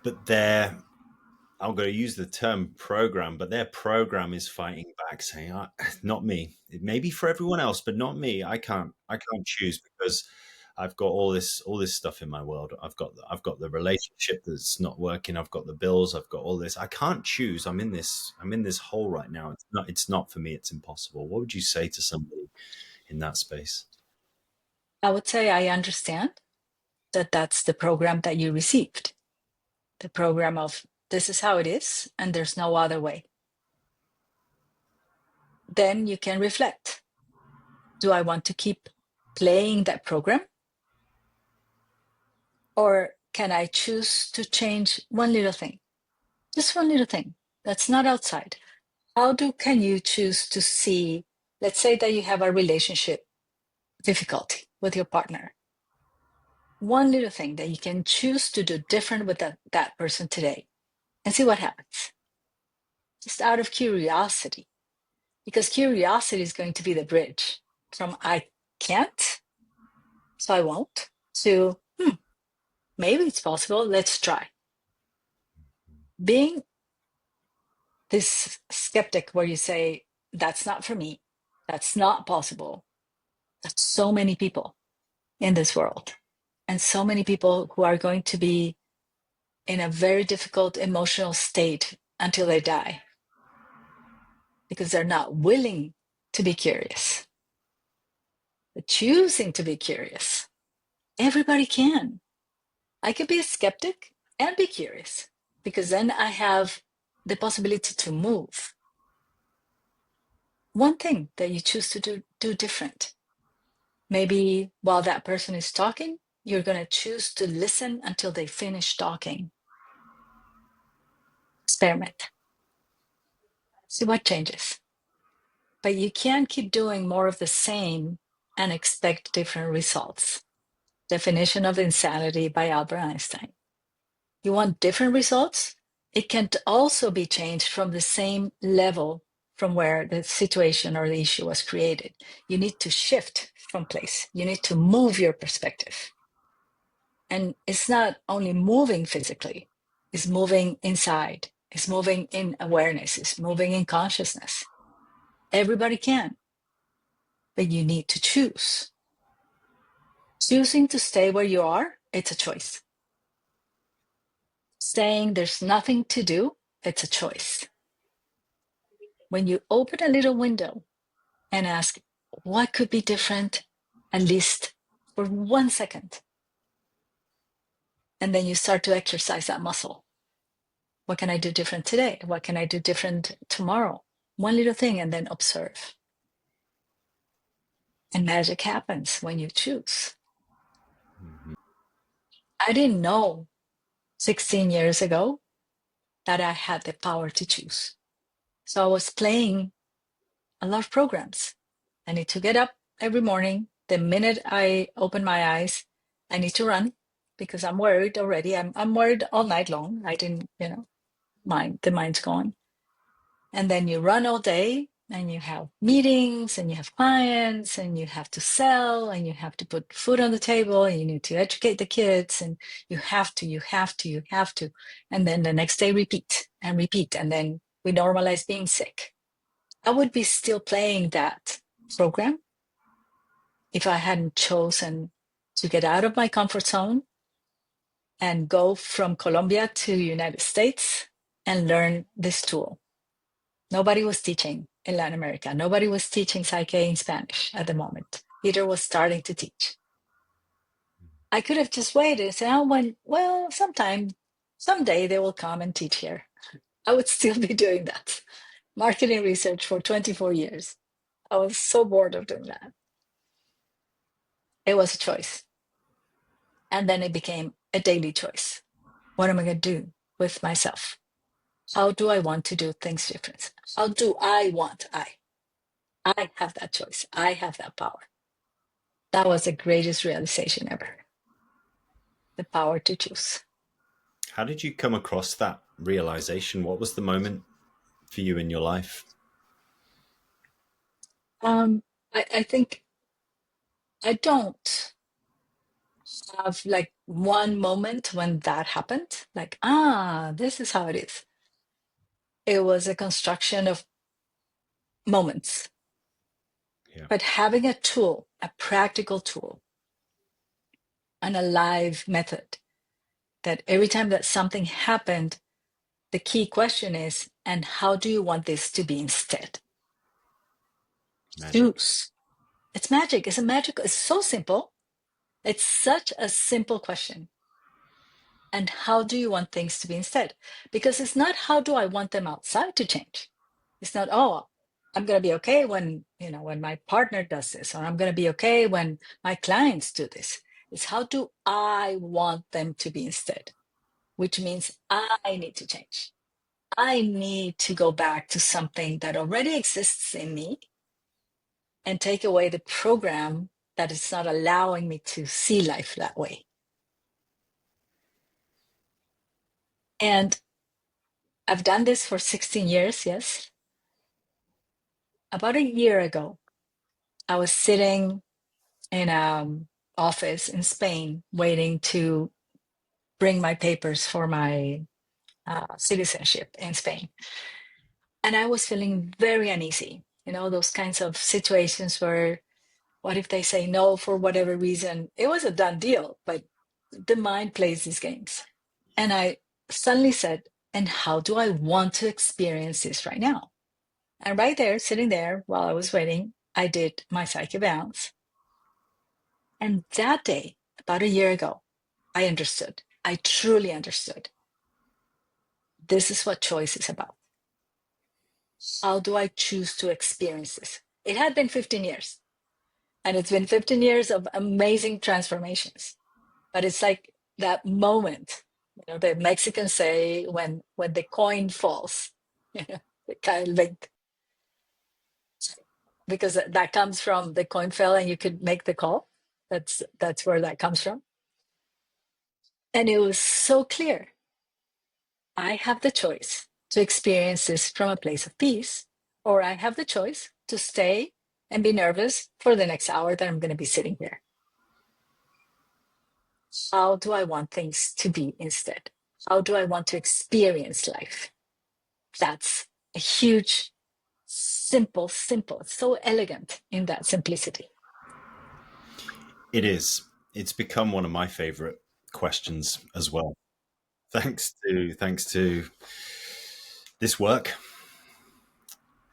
but I'm going to use the term program, but their program is fighting back, saying, "Not me. It may be for everyone else, but not me. I can't choose because I've got all this stuff in my world. I've got the relationship that's not working. I've got the bills. I've got all this. I can't choose. I'm in this hole right now. It's not for me. It's impossible." What would you say to somebody in that space? I would say I understand that that's the program that you received, the program of this is how it is, and there's no other way. Then you can reflect. Do I want to keep playing that program? Or can I choose to change one little thing? Just one little thing that's not outside. Can you choose to see, let's say that you have a relationship difficulty with your partner. One little thing that you can choose to do different with that person today and see what happens. Just out of curiosity, because curiosity is going to be the bridge from I can't, so I won't, to maybe it's possible, let's try. Being this skeptic where you say, that's not for me, that's not possible. That's so many people in this world, and so many people who are going to be in a very difficult emotional state until they die because they're not willing to be curious, but choosing to be curious. Everybody can. I could be a skeptic and be curious because then I have the possibility to move. One thing that you choose to do different. Maybe while that person is talking, you're going to choose to listen until they finish talking. Experiment. See what changes. But you can't keep doing more of the same and expect different results. Definition of insanity by Albert Einstein. You want different results? It can also be changed from the same level from where the situation or the issue was created. You need to shift from place. You need to move your perspective. And it's not only moving physically, it's moving inside, it's moving in awareness, it's moving in consciousness. Everybody can, but you need to choose. Choosing to stay where you are, it's a choice. Saying there's nothing to do, it's a choice. When you open a little window and ask, what could be different, at least for 1 second? And then you start to exercise that muscle. What can I do different today? What can I do different tomorrow? One little thing, and then observe. And magic happens when you choose. Mm-hmm. I didn't know 16 years ago that I had the power to choose. So I was playing a lot of programs. I need to get up every morning. The minute I open my eyes, I need to run because I'm worried already. I'm worried all night long. I didn't, mind. The mind's going. And then you run all day. and you have meetings and you have clients and you have to sell and you have to put food on the table and you need to educate the kids and you have to. And then the next day repeat and repeat. And then we normalize being sick. I would be still playing that program if I hadn't chosen to get out of my comfort zone and go from Colombia to United States and learn this tool. Nobody was teaching in Latin America. Nobody was teaching Psyche in Spanish at the moment. Peter was starting to teach. I could have just waited and said, well, someday they will come and teach here. I would still be doing that. Marketing research for 24 years. I was so bored of doing that. It was a choice. And then it became a daily choice. What am I going to do with myself? How do I want to do things different? How do I want? I have that choice. I have that power. That was the greatest realization ever. The power to choose. How did you come across that realization? What was the moment for you in your life? I think I don't have like one moment when that happened. Like, this is how it is. It was a construction of moments. Yeah. But having a tool, a practical tool, an alive method that every time that something happened, the key question is, and how do you want this to be instead? Magic. Choose. It's magic. It's a magical. It's so simple. It's such a simple question. And how do you want things to be instead? Because it's not how do I want them outside to change. It's not, oh, I'm going to be okay when my partner does this, or I'm going to be okay when my clients do this. It's how do I want them to be instead, which means I need to change. I need to go back to something that already exists in me and take away the program that is not allowing me to see life that way. And I've done this for 16 years, yes. About a year ago, I was sitting in an office in Spain waiting to bring my papers for my citizenship in Spain. And I was feeling very uneasy. Those kinds of situations where, what if they say no for whatever reason? It was a done deal, but the mind plays these games. And I suddenly said, and how do I want to experience this right now? And right there, sitting there while I was waiting, I did my psyche bounce. And that day, about a year ago, I understood. I truly understood. This is what choice is about. How do I choose to experience this? It had been 15 years, and it's been 15 years of amazing transformations. But it's like that moment, the Mexicans say when the coin falls, the kind of like, because that comes from the coin fell and you could make the call. That's where that comes from. And it was so clear. I have the choice to experience this from a place of peace, or I have the choice to stay and be nervous for the next hour that I'm going to be sitting here. How do I want things to be instead? How do I want to experience life? That's a huge, simple, it's so elegant in that simplicity. It is. It's become one of my favorite questions as well. Thanks to this work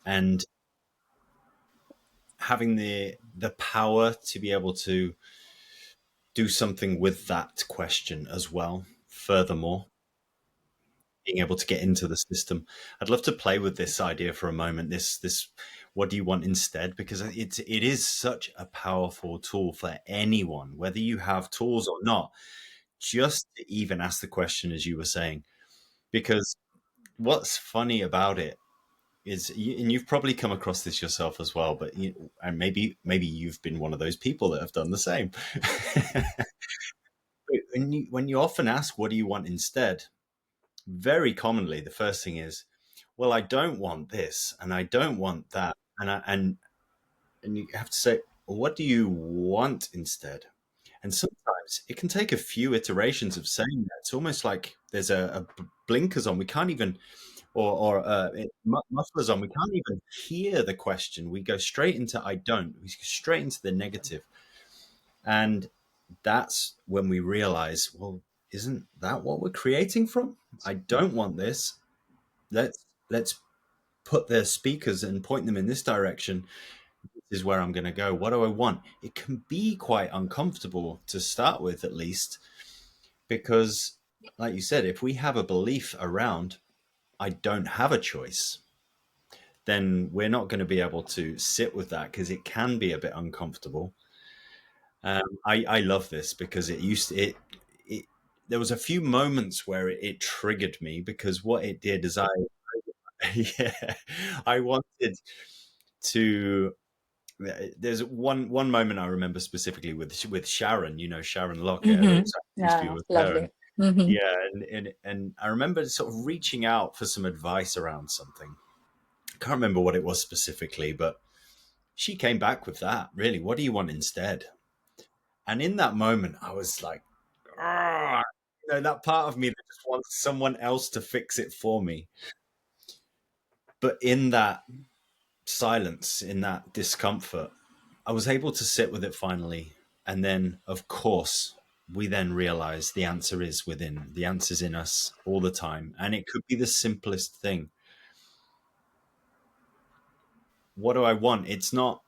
and having the power to be able to do something with that question as well. Furthermore, being able to get into the system. I'd love to play with this idea for a moment. This what do you want instead? Because it is such a powerful tool for anyone, whether you have tools or not, just to even ask the question, as you were saying. Because what's funny about it is, and you've probably come across this yourself as well, but and maybe you've been one of those people that have done the same. When you often ask, what do you want instead? Very commonly, the first thing is, well, I don't want this and I don't want that. And you have to say, well, what do you want instead? And sometimes it can take a few iterations of saying that. It's almost like there's a blinkers on. We can't even, mufflers on. We can't even hear the question. We go straight into I don't. We go straight into the negative. And that's when we realize, well, isn't that what we're creating from? I don't want this. Let's put the speakers and point them in this direction. This is where I'm going to go. What do I want? It can be quite uncomfortable to start with, at least, because, like you said, if we have a belief around, I don't have a choice, then we're not going to be able to sit with that because it can be a bit uncomfortable. I love this because it there was a few moments where it triggered me because what it did is I yeah I wanted to. There's one moment I remember specifically with Sharon, Sharon Lockett, who I Mm-hmm. was at an interview Yeah, with her, and lovely. Mm-hmm. yeah, and I remember sort of reaching out for some advice around something. I can't remember what it was specifically, but she came back with that. Really, what do you want instead? And in that moment, I was like, "Ah," that part of me that just wants someone else to fix it for me. But in that silence, in that discomfort, I was able to sit with it finally. And then, of course, we then realize the answer is within, the answer's in us all the time. And it could be the simplest thing. What do I want? It's not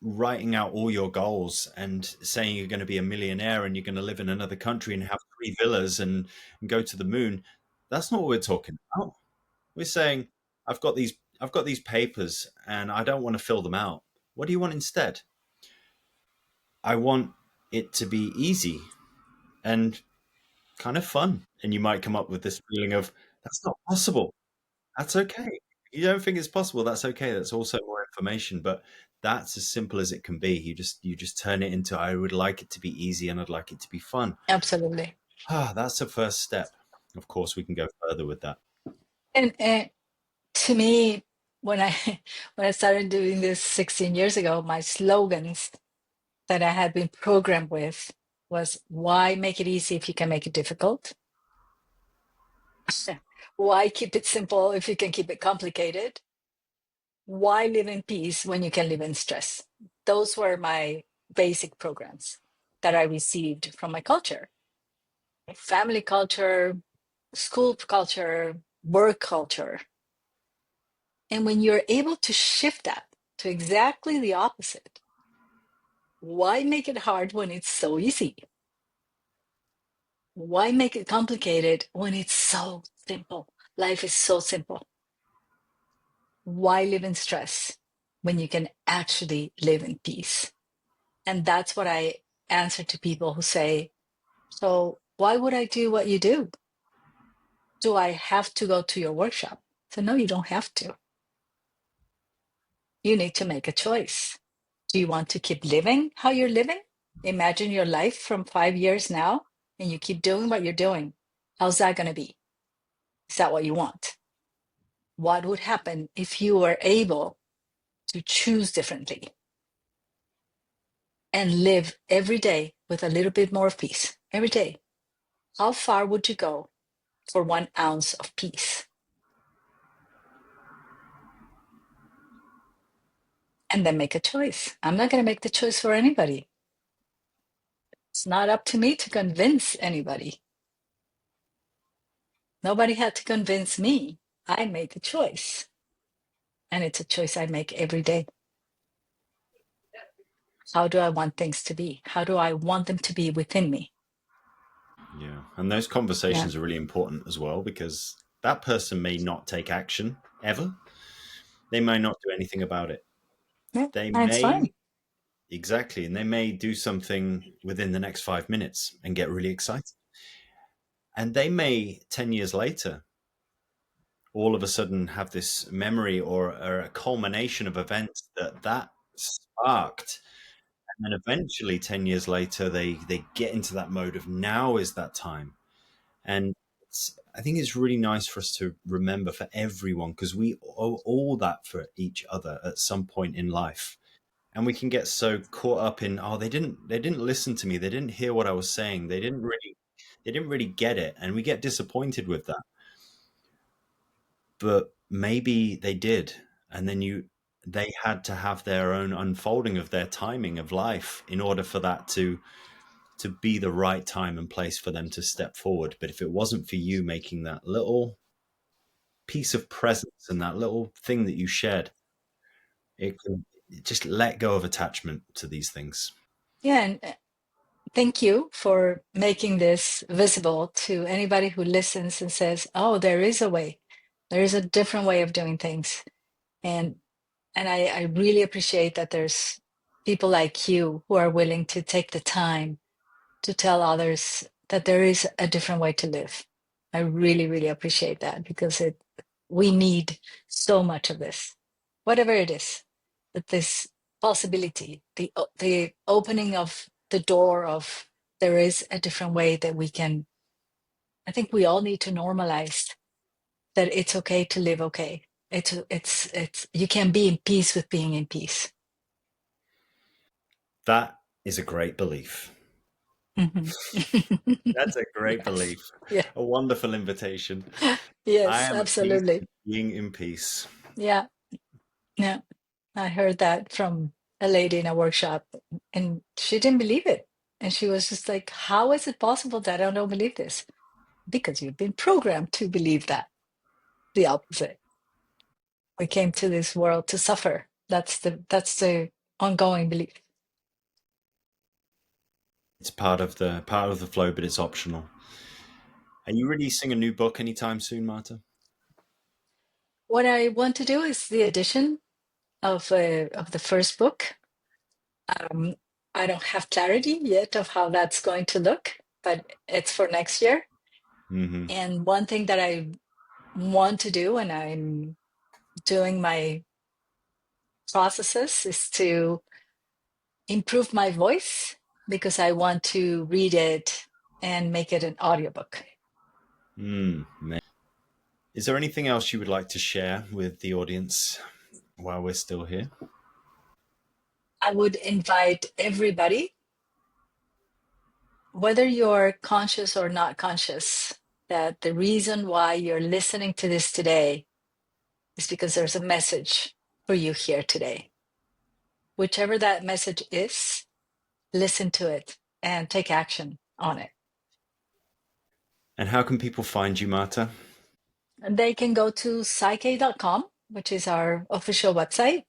writing out all your goals and saying you're going to be a millionaire and you're going to live in another country and have 3 villas and go to the moon. That's not what we're talking about. We're saying, I've got these papers and I don't want to fill them out. What do you want instead? I want it to be easy and kind of fun. And you might come up with this feeling of, that's not possible. That's okay. You don't think it's possible. That's okay. That's also more information, but that's as simple as it can be. You just turn it into, I would like it to be easy and I'd like it to be fun. Absolutely. That's the first step. Of course, we can go further with that. And to me, when I when I started doing this 16 years ago, my slogans that I had been programmed with was, why make it easy if you can make it difficult? Why keep it simple if you can keep it complicated? Why live in peace when you can live in stress? Those were my basic programs that I received from my culture, family culture, school culture, work culture. And when you're able to shift that to exactly the opposite, why make it hard when it's so easy? Why make it complicated when it's so simple? Life is so simple. Why live in stress when you can actually live in peace? And that's what I answer to people who say, so why would I do what you do? Do I have to go to your workshop? So, no, you don't have to. You need to make a choice. Do you want to keep living how you're living? Imagine your life from 5 years now, and you keep doing what you're doing. How's that going to be? Is that what you want? What would happen if you were able to choose differently and live every day with a little bit more of peace? Every day. How far would you go for 1 ounce of peace? And then make a choice. I'm not going to make the choice for anybody. It's not up to me to convince anybody. Nobody had to convince me. I made the choice. And it's a choice I make every day. How do I want things to be? How do I want them to be within me? Yeah. And those Yeah. conversations are really important as well because that person may not take action ever. They may not do anything about it. Yeah. They And it's fine. may, exactly, and they may do something within the next 5 minutes and get really excited. And they may, 10 years later, all of a sudden have this memory or a culmination of events that sparked. And then eventually, 10 years later, they get into that mode of now is that time. And I think it's really nice for us to remember for everyone, because we owe all that for each other at some point in life. And we can get so caught up in, oh, they didn't listen to me, they didn't hear what I was saying, they didn't really get it, and we get disappointed with that. But maybe they did, and then they had to have their own unfolding of their timing of life in order for that to be the right time and place for them to step forward. But if it wasn't for you making that little piece of presence and that little thing that you shared, it can just let go of attachment to these things. Yeah, and thank you for making this visible to anybody who listens and says, "Oh, there is a way. There is a different way of doing things." And I really appreciate that there's people like you who are willing to take the time to tell others that there is a different way to live. I really, really appreciate that, because we need so much of this, whatever it is, that this possibility, the opening of the door of there is a different way that we can. I think we all need to normalize that it's okay to live okay. It's you can be in peace with being in peace. That is a great belief. Mhm. That's a great Yes. belief. Yeah. A wonderful invitation. I Yes, am at peace absolutely. with being in peace. Yeah. Yeah. I heard that from a lady in a workshop, and she didn't believe it. And she was just like, how is it possible that I don't believe this? Because you've been programmed to believe that, the opposite. We came to this world to suffer. That's the ongoing belief. It's part of the flow, but it's optional. Are you releasing a new book anytime soon, Marta? What I want to do is the edition of the first book. Um, I don't have clarity yet of how that's going to look, but it's for next year. Mm-hmm. And one thing that I want to do, and I'm doing my processes, is to improve my voice, because I want to read it and make it an audiobook. Is there anything else you would like to share with the audience while we're still here? I would invite everybody, whether you're conscious or not conscious, that the reason why you're listening to this today is because there's a message for you here today. Whichever that message is, listen to it and take action on it. And how can people find you, Marta? And they can go to psyche.com, which is our official website.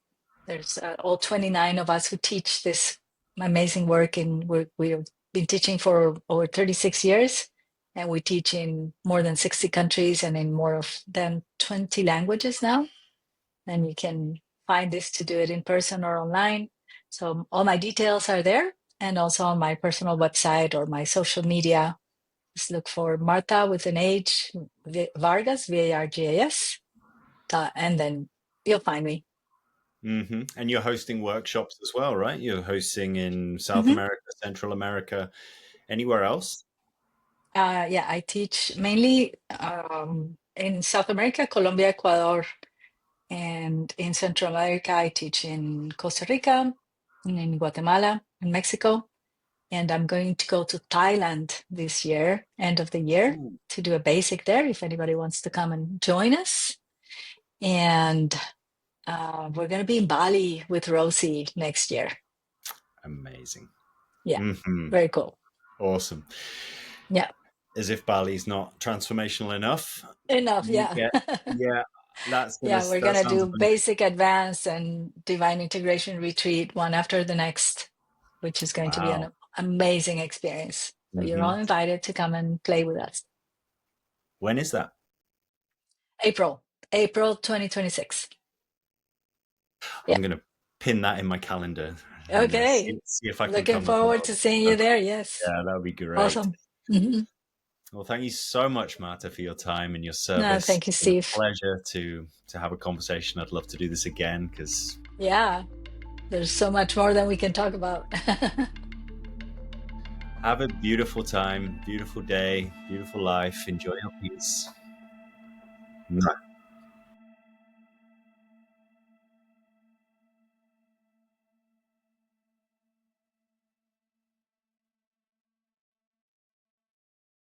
There's all 29 of us who teach this amazing work, and we've been teaching for over 36 years. And we teach in more than 60 countries and in more than 20 languages now. And you can find this to do it in person or online. So all my details are there, and also on my personal website or my social media. Just look for Marta with an H, Vargas, Vargas, and then you'll find me. Mm-hmm. And you're hosting workshops as well, right? You're hosting in South Mhm. America, Central America, anywhere else? Yeah, I teach mainly in South America, Colombia, Ecuador, and in Central America, I teach in Costa Rica, in Guatemala, in Mexico. And I'm going to go to Thailand this year, end of the year, Ooh, to do a basic there if anybody wants to come and join us. And we're going to be in Bali with Rosie next year. amazing. Yeah, Mm-hmm. very cool. Awesome. Yeah, As if Bali's not transformational enough. enough. You Yeah. get, yeah, Yeah, we're that going to sounds do amazing. basic, advanced, and divine integration retreat one after the next, which is going to be Wow. an amazing experience. So you're all Mm-hmm. invited to come and play with us. When is that? April, April 2026. Yeah. I'm going to pin that in my calendar and Okay. see if I can Looking come as forward well. to seeing you there. Yes. Yeah, that would be great. Awesome. Hmm. Well, thank you so much, Marta, for your time and your No, service. thank you, It's been a Steve. pleasure to have a conversation. I'd love to do this again because Yeah, there's so much more than we can talk about. Have a beautiful time, beautiful day, beautiful life. Enjoy your peace.